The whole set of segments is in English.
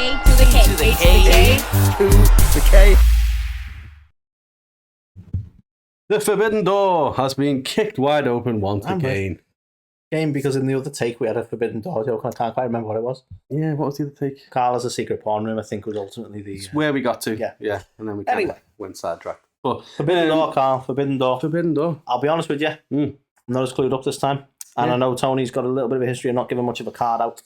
A2theK. The Forbidden Door has been kicked wide open once again. Game because in the other take we had a Forbidden Door joke. I can't quite remember what it was. Yeah, what was the other take? Carla's a secret porn room, I think, was ultimately the... It's where we got to. Yeah. And then we Anyway. went sidetracked. But Forbidden Door, Carl. Forbidden Door. Forbidden Door. I'll be honest with you. I'm not as clued up this time. And I know Tony's got a little bit of a history of not giving much of a card out.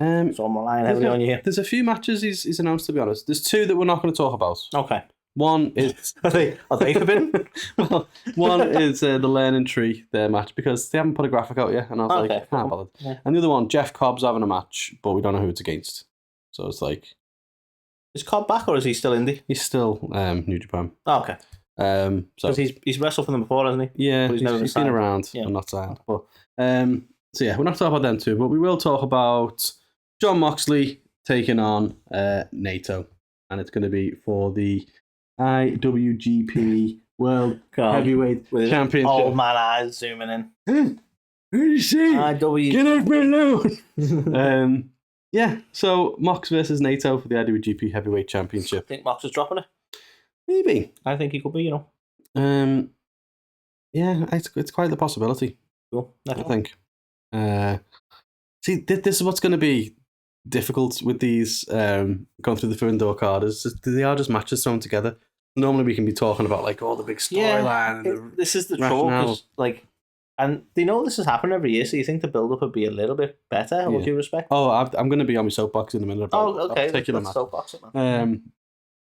So I'm relying heavily on you here. There's a few matches he's announced, to be honest. There's two that we're not going to talk about. Okay. One is... Are they forbidden? Well, one is the Learning Tree, their match, because they haven't put a graphic out yet, and I was like, can't bother. Yeah. And the other one, Jeff Cobb's having a match, but we don't know who it's against. So it's like... Is Cobb back, or is he still indie? He's still New Japan. Oh, okay. So he's wrestled for them before, hasn't he? Yeah, but he's been around, but not signed. But, so yeah, we're not talking about them two, but we will talk about Jon Moxley taking on NATO, and it's going to be for the IWGP World Heavyweight Championship. Old man eyes zooming in. Who do you see? IWGP. Get off me alone! Yeah, so Mox versus NATO for the IWGP Heavyweight Championship. I think Mox is dropping it. Maybe. I think he could be, you know. Yeah, it's quite the possibility. Cool. I think. See, this is what's going to be difficult with these going through the Forbidden Door card. They are just matches thrown together. Normally we can be talking about like all the big storyline. Yeah, this is the trouble. Like, and they know this has happened every year, so you think the build-up would be a little bit better, in due respect? Oh, I'm going to be on my soapbox in a minute. Okay. Let's soapbox it, man.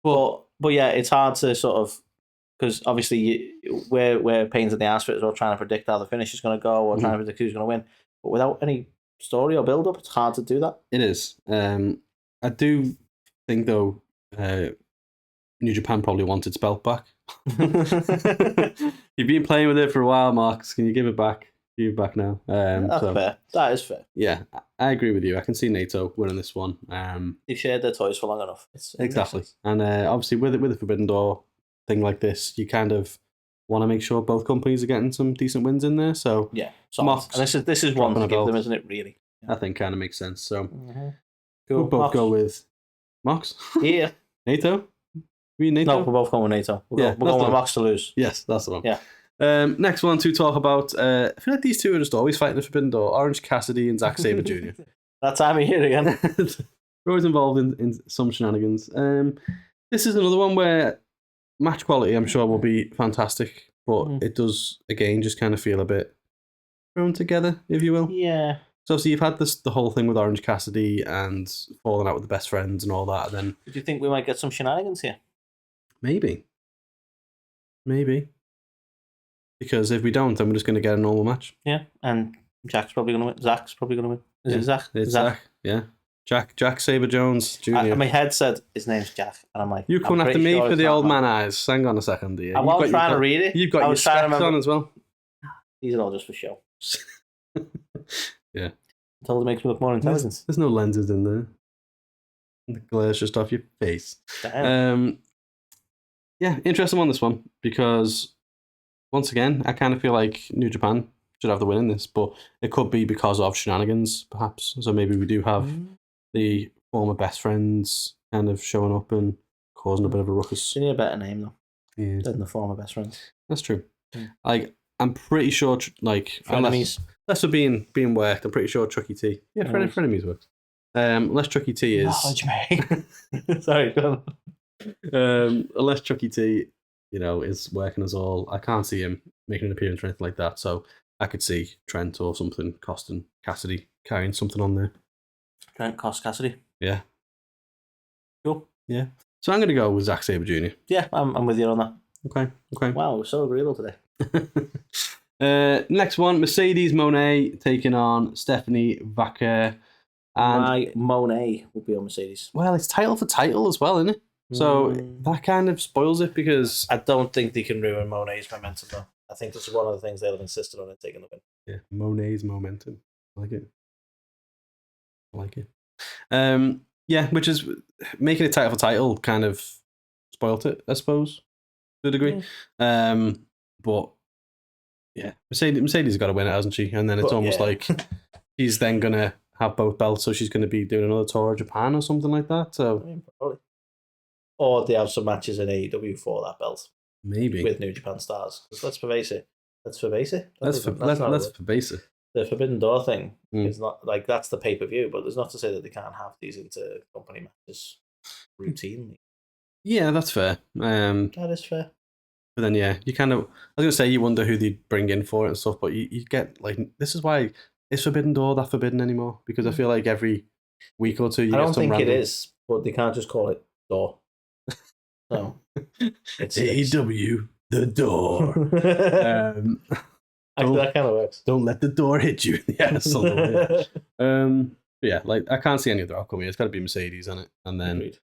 But yeah, it's hard to sort of, because obviously we're pains in the ass for it as well, trying to predict how the finish is going to go or trying to predict who's going to win. But without any story or build-up, it's hard to do that. It is. I do think, though, New Japan probably wants its belt back. You've been playing with it for a while, Marcus. Can you give it back? Give it back now. That's fair. That is fair. Yeah, I agree with you. I can see NATO winning this one. They've shared their toys for long enough. Exactly. And obviously with the Forbidden Door thing like this, you kind of want to make sure both companies are getting some decent wins in there. So yeah, Mox, and this is one to give them, isn't it? Really, I think kind of makes sense. So we'll both go with Mox. Yeah, NATO. NATO. No, we're both going with NATO. We're going with Mox to lose. Yes, that's the one. Yeah. Next one to talk about. I feel like these two are just always fighting the Forbidden Door. Orange Cassidy and Zack Sabre Jr. That time of year again. We're always involved in some shenanigans. This is another one where match quality, I'm sure, will be fantastic, but it does, again, just kind of feel a bit thrown together, if you will. Yeah. So you've had the whole thing with Orange Cassidy and falling out with the best friends and all that. And then, do you think we might get some shenanigans here? Maybe. Because if we don't, then we're just going to get a normal match. Yeah, and Jack's probably going to win. Zach's probably going to win. Is it Zach? It's Zach. Yeah. Jack Sabre Jones Jr. My head said his name's Jack, and I'm like, you coming after me for the old man eyes. Hang on a second, dear. I was trying to read it. You've got your specs on as well. These are all just for show. Yeah. I told it makes me look more intelligent. There's no lenses in there. The glare's just off your face. Damn. Yeah, interesting on this one, because once again, I kind of feel like New Japan should have the win in this, but it could be because of shenanigans, perhaps. So maybe we do have the former best friends kind of showing up and causing a bit of a ruckus. You need a better name, though, than the former best friends. That's true. Like, I'm pretty sure, like, frenemies. Unless we're being worked, I'm pretty sure Chucky T. Yeah, frenemies works. Unless Chucky T is... Knowledge me. Sorry, go on. Unless Chucky T, is working us all, I can't see him making an appearance or anything like that. So I could see Trent or something costing Cassidy carrying something on there. Trent cost Cassidy. Yeah. Cool. Yeah. So I'm going to go with Zack Sabre Jr. Yeah, I'm with you on that. Okay. Wow, we're so agreeable today. Next one, Mercedes Mone taking on Stephanie Vaquer. And Monet will be on Mercedes. Well, it's title for title as well, isn't it? So that kind of spoils it, because I don't think they can ruin Monet's momentum, though. I think this is one of the things they'll have insisted on in taking the win. Yeah, Monet's momentum. I like it. Yeah, which is making it title for title kind of spoilt it, I suppose, to a degree. But yeah, Mercedes has got to win it, hasn't she? And then it's almost like she's then gonna have both belts, so she's going to be doing another tour of Japan or something like that. So, probably. Or they have some matches in AEW for that belt. Maybe. With New Japan stars. Let's face it. Let's face it. The Forbidden Door thing is not like that's the pay-per-view, but there's not to say that they can't have these inter-company matches routinely. Yeah, that's fair. That is fair. But then, yeah, you kind of, I was going to say you wonder who they'd bring in for it and stuff, but you get, like, this is why, is Forbidden Door that forbidden anymore? Because I feel like every week or two you get some I don't think random... it is, but they can't just call it Door. No. It's AEW, the Door. Actually, that kind of works. Don't let the door hit you in the ass. But yeah, like, I can't see any other outcome here. It's got to be Mercedes on it. And then... Agreed.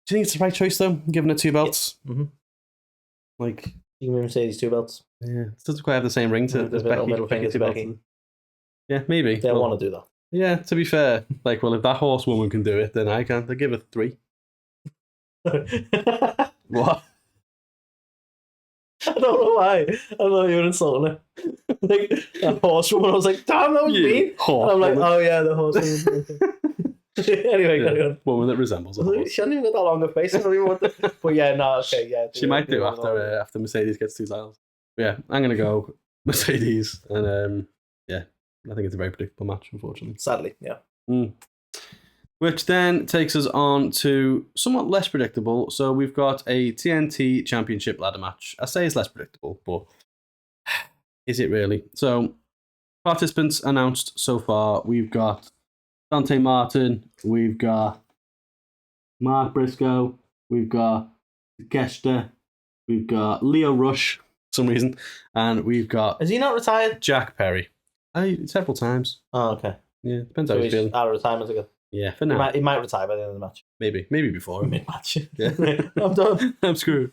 Do you think it's the right choice, though, giving it 2 belts? Yeah. Mm-hmm. Like... You can Mercedes 2 belts. Yeah, it doesn't quite have the same ring to it as Becky. Yeah, maybe. They'll want to do that. Yeah, to be fair. Like, well, if that horsewoman can do it, then I can. I'll give it 3. What? I don't know why. I thought you were insulting her. Like, a horsewoman. I was like, damn, that was mean. And I'm like, oh yeah, the horsewoman. Anyway, carry on. Woman that resembles a horse. She hasn't even got that long a face. I don't even want to... But yeah, no, okay, yeah. She might do after Mercedes gets 2 titles. But yeah, I'm going to go Mercedes. And yeah, I think it's a very predictable match, unfortunately. Sadly, yeah. Which then takes us on to somewhat less predictable. So we've got a TNT Championship ladder match. I say it's less predictable, but is it really? So participants announced so far. We've got Dante Martin. We've got Mark Briscoe. We've got Gester. We've got Leo Rush for some reason. And we've got... Is he not retired? Jack Perry. Several times. Oh, okay. Yeah, depends how he's feeling. Out of retirement again. Yeah, for now. He might retire by the end of the match. Maybe before. Mid-match. Yeah. I'm done. I'm screwed.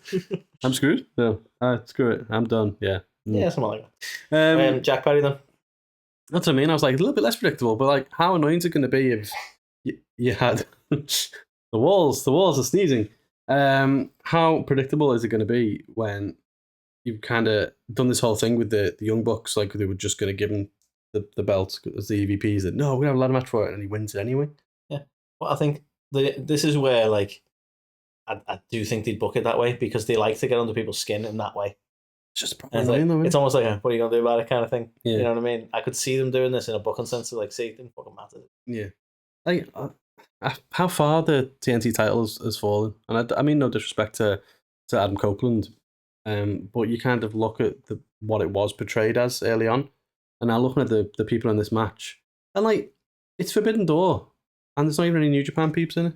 I'm screwed? No. Screw it. I'm done. Yeah. Yeah, something like that. Jack Perry then? That's what I mean. I was like, a little bit less predictable, but like, how annoying is it going to be if you had the walls are sneezing. How predictable is it going to be when you've kind of done this whole thing with the Young Bucks, like they were just going to give him the belt as the EVPs, that no, we're going to have a ladder match for it, and he wins it anyway. Yeah. Well, I think this is where, like, I do think they'd book it that way because they like to get under people's skin in that way. It's just it's almost like what are you gonna do about it kind of thing. Yeah. You know what I mean? I could see them doing this in a booking sense of like, see, it didn't fucking matter. Yeah. Like, how far the TNT title has fallen, and I mean no disrespect to Adam Copeland, but you kind of look at what it was portrayed as early on, and now looking at the people in this match, and like, it's Forbidden Door, and there's not even any New Japan peeps in it.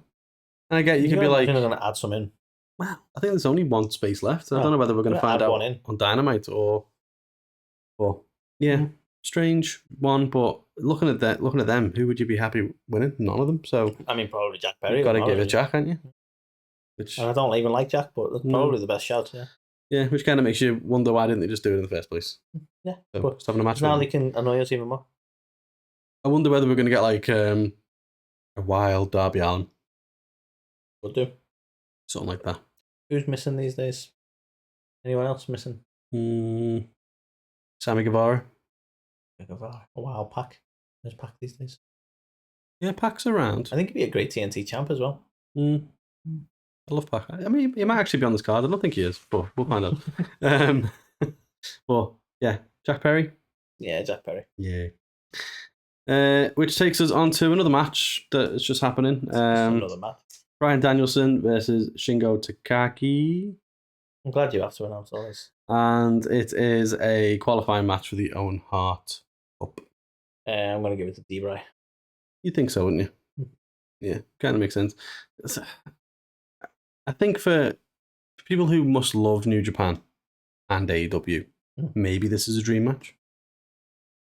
And I get you can be like, they're going to add some in. Well, I think there's only one space left. I don't know whether we're going to find out on Dynamite or yeah, strange one. But looking at them, who would you be happy winning? None of them. So I mean, probably Jack Perry. You've got to give it Jack, haven't you? And I don't even like Jack, but that's probably the best shout. Yeah. Yeah, which kind of makes you wonder why didn't they just do it in the first place? Yeah, so but just having a match now they can annoy us even more. I wonder whether we're going to get like a wild Darby Allin. Would do. Something like that. Who's missing these days? Anyone else missing? Sammy Guevara. A wild Pac. There's Pac these days. Yeah, Pac's around. I think he'd be a great TNT champ as well. I love Pac. I mean, he might actually be on this card. I don't think he is, but we'll find out. But yeah, Jack Perry. Yeah, Jack Perry. Yeah. Which takes us on to another match that is just happening. Another match. Bryan Danielson versus Shingo Takagi. I'm glad you have to announce all this. And it is a qualifying match for the Owen Hart Cup. I'm going to give it to D-Bry. You think so, wouldn't you? Yeah, kind of makes sense. I think for people who must love New Japan and AEW, maybe this is a dream match.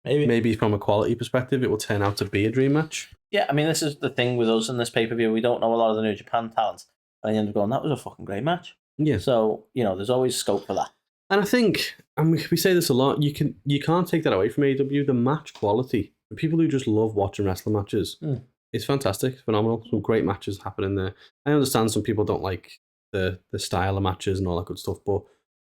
Maybe from a quality perspective, it will turn out to be a dream match. Yeah, I mean, this is the thing with us in this pay-per-view. We don't know a lot of the New Japan talents. And you end up going, that was a fucking great match. Yeah. So, there's always scope for that. And I think, and we say this a lot, you can't take that away from AEW. The match quality, for people who just love watching wrestling matches, it's fantastic, phenomenal. Some great matches happening there. I understand some people don't like the style of matches and all that good stuff, but,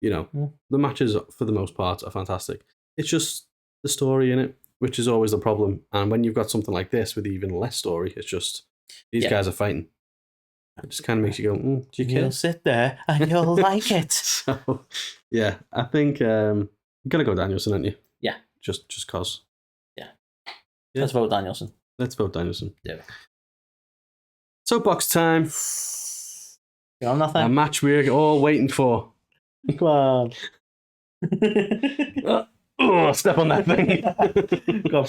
the matches, for the most part, are fantastic. It's just the story in it. which is always the problem. And when you've got something like this with even less story, it's just these guys are fighting. It just kind of makes you go, do you care? You'll sit there and you'll like it. So, yeah, I think you're going to go Danielson, aren't you? Yeah. Just cause. Yeah. Let's vote Danielson. Let's vote Danielson. Yeah. Soapbox time. You know nothing? A match we're all waiting for. Come on. Oh, step on that thing. Go.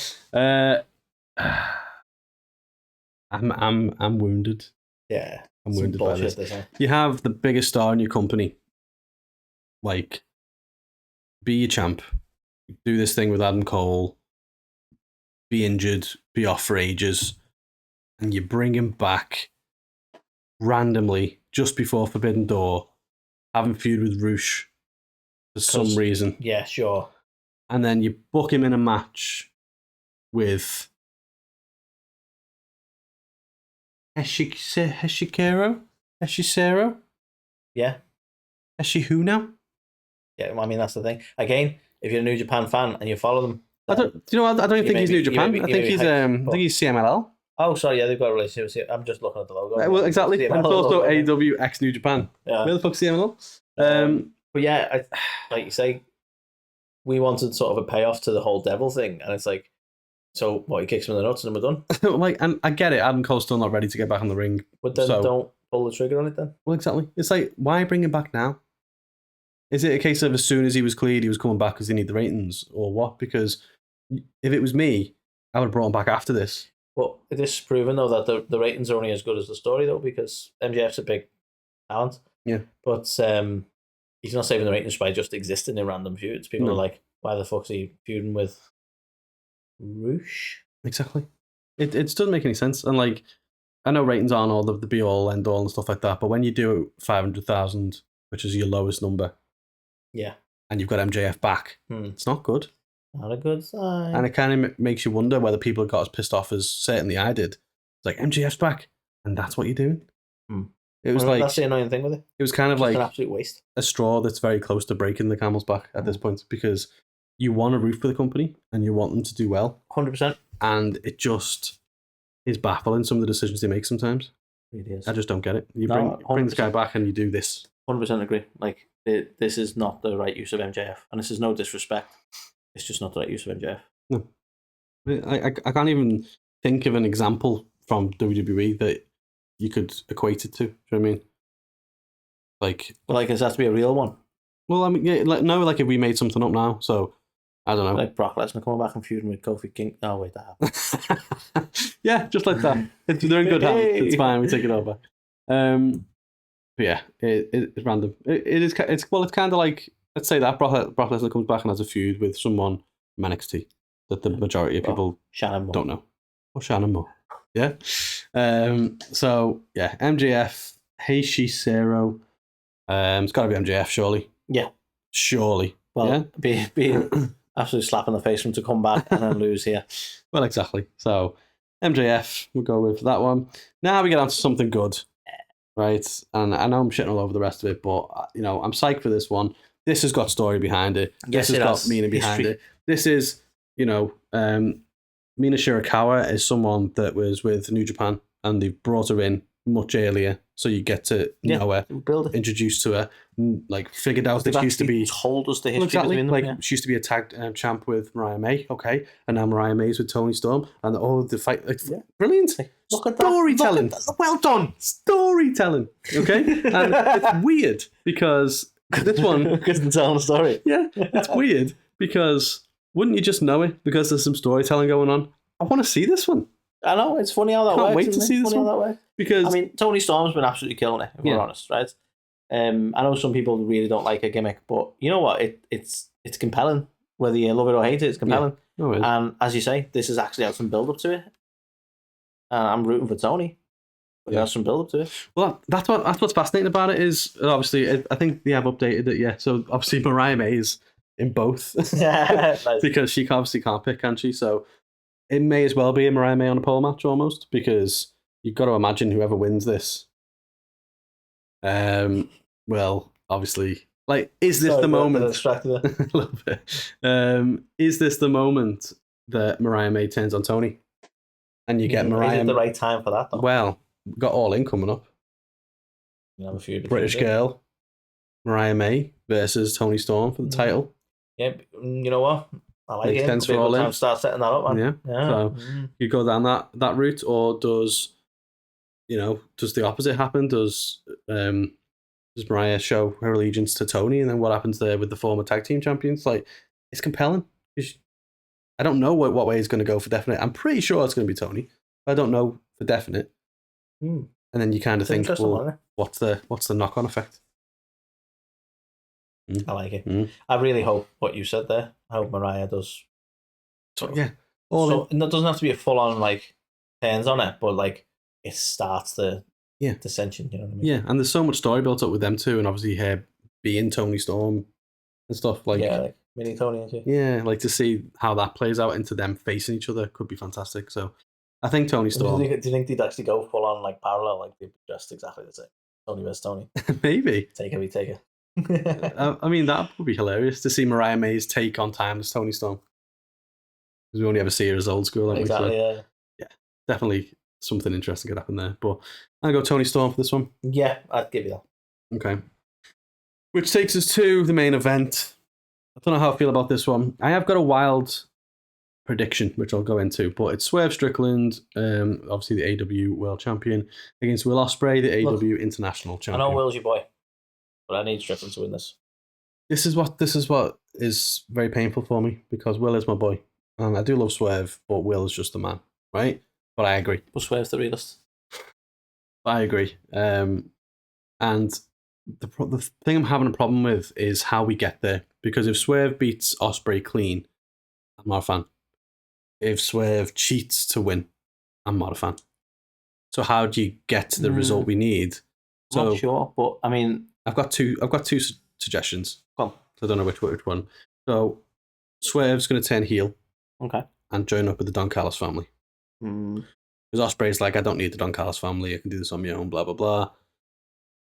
I'm wounded. Yeah. I'm wounded by this. Bullshit, You have the biggest star in your company. Like, be your champ. Do this thing with Adam Cole. Be injured. Be off for ages. And you bring him back randomly just before Forbidden Door, having feud with Roosh for some reason. Yeah, sure. And then you book him in a match with Heshikero? Yeah. Heshi who now? Yeah, I mean, that's the thing. Again, if you're a New Japan fan and you follow them... I don't think he's New Japan. I think he's CMLL. Oh, sorry, yeah, they've got a relationship. I'm just looking at the logo. Well, exactly. CMLL And it's also logo. AEW X New Japan. Yeah. Where the fuck's CMLL? But yeah, like you say, we wanted sort of a payoff to the whole devil thing, and it's like, so what? He kicks him in the nuts, and then we're done. Like, and I get it. Adam Cole's still not ready to get back on the ring. But then don't pull the trigger on it. Then. Well, exactly. It's like, why bring him back now? Is it a case of as soon as he was cleared, he was coming back because they need the ratings, or what? Because if it was me, I would have brought him back after this. But this is proven though that the ratings are only as good as the story though, because MJF's a big talent. Yeah. But he's not saving the ratings by just existing in random feuds. People are like, why the fuck's he feuding with Roosh? Exactly. It doesn't make any sense. And like, I know ratings aren't all the be all end all and stuff like that, but when you do 500,000, which is your lowest number, yeah, and you've got MJF back, it's not good. Not a good sign. And it kind of makes you wonder whether people got as pissed off as certainly I did. It's like, MJF's back, and that's what you're doing. It was like, that's the annoying thing with it. It was kind of just like an absolute waste. A straw that's very close to breaking the camel's back at this point, because you want a root for the company and you want them to do well. 100%. And it just is baffling, some of the decisions they make sometimes. It is. I just don't get it. You bring this guy back and you do this. 100% agree. Like, this is not the right use of MJF. And this is no disrespect. It's just not the right use of MJF. No. I can't even think of an example from WWE that you could equate it to. Do you know what I mean? Like, it has to be a real one. Well, I mean, yeah, like if we made something up now, so I don't know. Like Brock Lesnar coming back and feuding with Kofi King. Oh, wait, that happened. Yeah, just like that. They're in good hands. It's fine. We take it over. But yeah, it's random. It's kind of like, let's say that Brock Lesnar comes back and has a feud with someone from NXT that the majority of people don't know. Or Shannon Moore. Yeah. So yeah, MJF, Heishi Zero. It's got to be MJF, surely. Yeah. Surely. Well, yeah? be absolutely slap in the face for him to come back and then lose here. Well, exactly. So MJF, we'll go with that one. Now we get on to something good, right? And I know I'm shitting all over the rest of it, but I'm psyched for this one. This has got story behind it. Yes, this has got meaning behind it. This is, Mina Shirakawa is someone that was with New Japan, and they've brought her in much earlier, so you get to know her, introduced to her, like figured out that she used to be told us the history. Exactly, between them, she used to be a tag champ with Mariah May, okay, and now Mariah May's with Toni Storm, and the fight, brilliant. Look at storytelling. That. Well done, storytelling. Okay, and it's weird because this one isn't telling a story. Yeah, it's weird because wouldn't you just know it because there's some storytelling going on? I want to see this one. I know, it's funny how that works. Can't wait to see this one. Because I mean, Toni Storm's been absolutely killing it, if we're honest, right? I know some people really don't like her gimmick, but you know what? It's compelling. Whether you love it or hate it, it's compelling. Yeah. No, it is. And as you say, this has actually had some build up to it. I'm rooting for Toni. But there's some build up to it. Well, that's what's fascinating about it is obviously I think they have updated it. Yeah, so obviously Mariah May is in both because she obviously can't pick, can she? So it may as well be a Mariah May on a pole match almost, because you've got to imagine whoever wins this. Well, obviously, like, is this the moment? A little bit. Is this the moment that Mariah May turns on Toni, and you get Mariah. Is it the right time for that though? Well, we've got All In coming up. You have a few British girl, Mariah May versus Toni Storm for the title. Yeah, you know what? I like Makes it. sense Could be for a All good In. time to start setting that up, man. Yeah. So you go down that route, or does the opposite happen? Does Mariah show her allegiance to Toni, and then what happens there with the former tag team champions? Like, it's compelling. I don't know what way it's going to go for definite. I'm pretty sure it's going to be Toni. I don't know for definite. And then you kind of think, well, what's the knock-on effect? I like it. I really hope what you said there. I hope Mariah does. Yeah. It doesn't have to be a full-on like turns on it, but like it starts the dissension. You know what I mean? Yeah, and there's so much story built up with them too, and obviously her being Toni Storm and stuff like. Yeah, like mini Toni and shit. Yeah, like to see how that plays out into them facing each other could be fantastic. So, I think Toni Storm. Do you think they'd actually go full-on like parallel, like they'd just exactly the same? Toni versus Toni. Maybe. Take it. I mean, that would be hilarious to see Mariah May's take on Timeless Toni Storm. Because we only ever see her as old school. Exactly, yeah. Definitely something interesting could happen there. But I'll go Toni Storm for this one. Yeah, I'd give you that. Okay. Which takes us to the main event. I don't know how I feel about this one. I have got a wild prediction, which I'll go into, but it's Swerve Strickland, obviously the AEW World Champion, against Will Ospreay, the AEW International Champion. I know Will's your boy, but I need Strickland to win this. This is what is very painful for me, because Will is my boy. And I do love Swerve, but Will is just the man, right? But I agree. But Swerve's the realist. I agree. And the thing I'm having a problem with is how we get there. Because if Swerve beats Ospreay clean, I'm not a fan. If Swerve cheats to win, I'm not a fan. So how do you get to the result we need? I'm not sure, but I mean, I've got two suggestions. Well, I don't know which one. So Swerve's going to turn heel. Okay. And join up with the Don Callis family. Because Ospreay's like, I don't need the Don Callis family. I can do this on my own. Blah blah blah.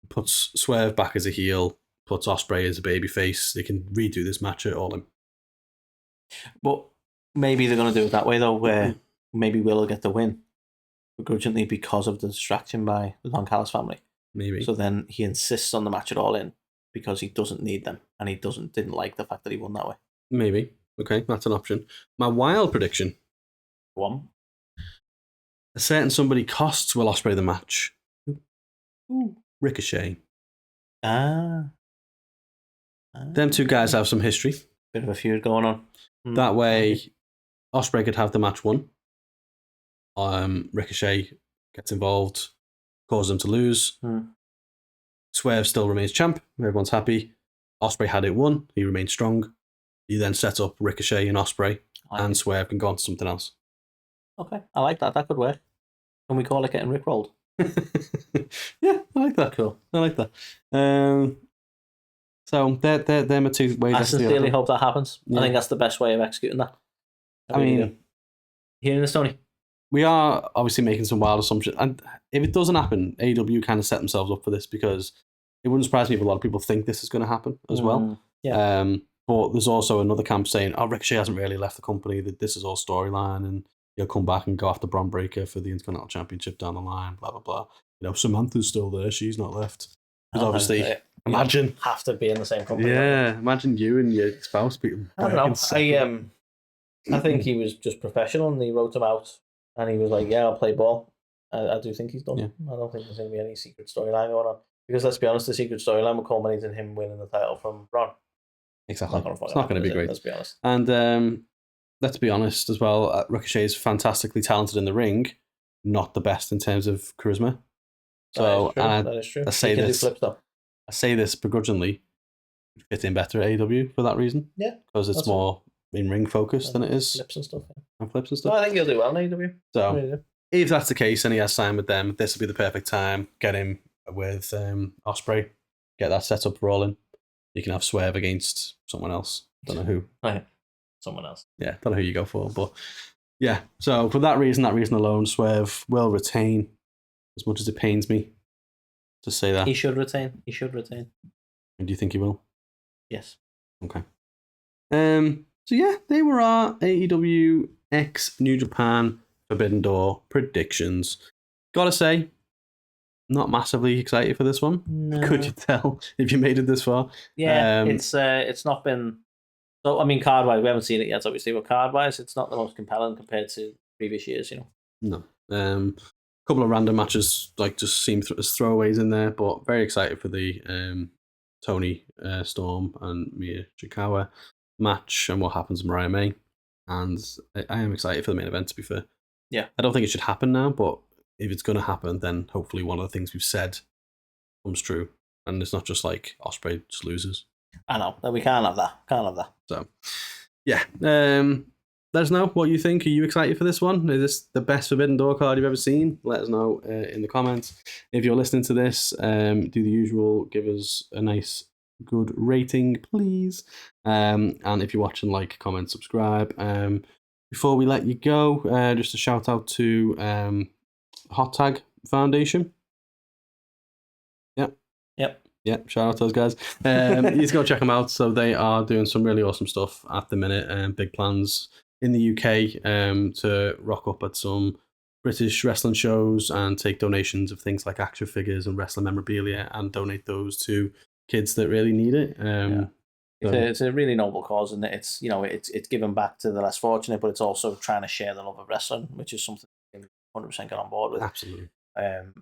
Puts Swerve back as a heel. Puts Ospreay as a babyface. They can redo this match at All In. But maybe they're going to do it that way though, where maybe Will will get the win begrudgingly because of the distraction by the Don Callis family. Maybe. So then he insists on the match at All In because he doesn't need them, and he didn't like the fact that he won that way. Maybe. Okay, that's an option. My wild prediction. One. A certain somebody costs Will Ospreay the match. Ooh. Ricochet. Them two guys have some history. Bit of a feud going on. That way, Ospreay could have the match won. Ricochet gets involved, causes them to lose. Swerve still remains champ. Everyone's happy. Ospreay had it won. He remained strong. You then set up Ricochet and Ospreay, and Swerve can go on to something else. Okay, I like that. That could work. Can we call it getting rickrolled? Yeah, I like that. Cool. I like that. So they're my two ways. I sincerely hope that happens. Yeah. I think that's the best way of executing that. I mean, hearing this, Tony. We are obviously making some wild assumptions, and if it doesn't happen, AEW kind of set themselves up for this, because it wouldn't surprise me if a lot of people think this is going to happen as well. Yeah. But there's also another camp saying, "Oh, Ricochet hasn't really left the company. That this is all storyline, and he'll come back and go after Bron Breakker for the Intercontinental Championship down the line." Blah blah blah. You know, Samantha's still there; she's not left. Because obviously, imagine have to be in the same company. Yeah, imagine you and your spouse being. I don't know. I think he was just professional, and he wrote him out, and he was like, "Yeah, I'll play ball." I do think he's done. Yeah. I don't think there's going to be any secret storyline going on, because let's be honest, the secret storyline will culminate in him winning the title from Braun. Exactly. It's not going to be great. Let's be honest. And let's be honest as well, Ricochet is fantastically talented in the ring, not the best in terms of charisma. So that is true. I say this begrudgingly, fit in better at AEW for that reason. Yeah, because it's more in ring focused than it is flips and stuff. And flips and stuff. No, I think he'll do well in AEW. So really if that's the case and he has signed with them, this will be the perfect time. Get him with Ospreay. Get that set up rolling. You can have Swerve against someone else. Don't know who. Someone else. Yeah, don't know who you go for, but yeah. So for that reason alone, Swerve will retain. As much as it pains me to say that, he should retain. And do you think he will? Yes. Okay. So yeah, they were our AEW X New Japan Forbidden Door predictions. Gotta say, not massively excited for this one. No. Could you tell if you made it this far? Yeah, it's not been. So I mean, card wise, we haven't seen it yet, obviously, but card wise, it's not the most compelling compared to previous years. No. A couple of random matches like just seem as throwaways in there, but very excited for the Toni Storm and Mina Shirakawa match and what happens to Mariah May. And I am excited for the main event, to be fair. Yeah. I don't think it should happen now, but if it's going to happen, then hopefully one of the things we've said comes true. And it's not just like Ospreay just loses. I know. We can't have that. So, yeah. Let us know what you think. Are you excited for this one? Is this the best Forbidden Door card you've ever seen? Let us know in the comments. If you're listening to this, do the usual. Give us a nice, good rating, please. And if you're watching, like, comment, subscribe. Before we let you go, just a shout out to A2theK Foundation. Yep, shout out to those guys. You need to go check them out. So they are doing some really awesome stuff at the minute. Big plans in the UK to rock up at some British wrestling shows and take donations of things like action figures and wrestling memorabilia and donate those to kids that really need it. It's a really noble cause, and it's it's giving back to the less fortunate, but it's also trying to share the love of wrestling, which is something I 100% get on board with. Absolutely. And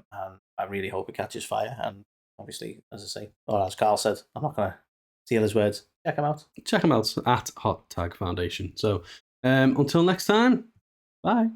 I really hope it catches fire. And obviously, as I say, or as Carl said, I'm not going to steal his words. Check him out. Check him out at A2theK Foundation. So until next time, bye.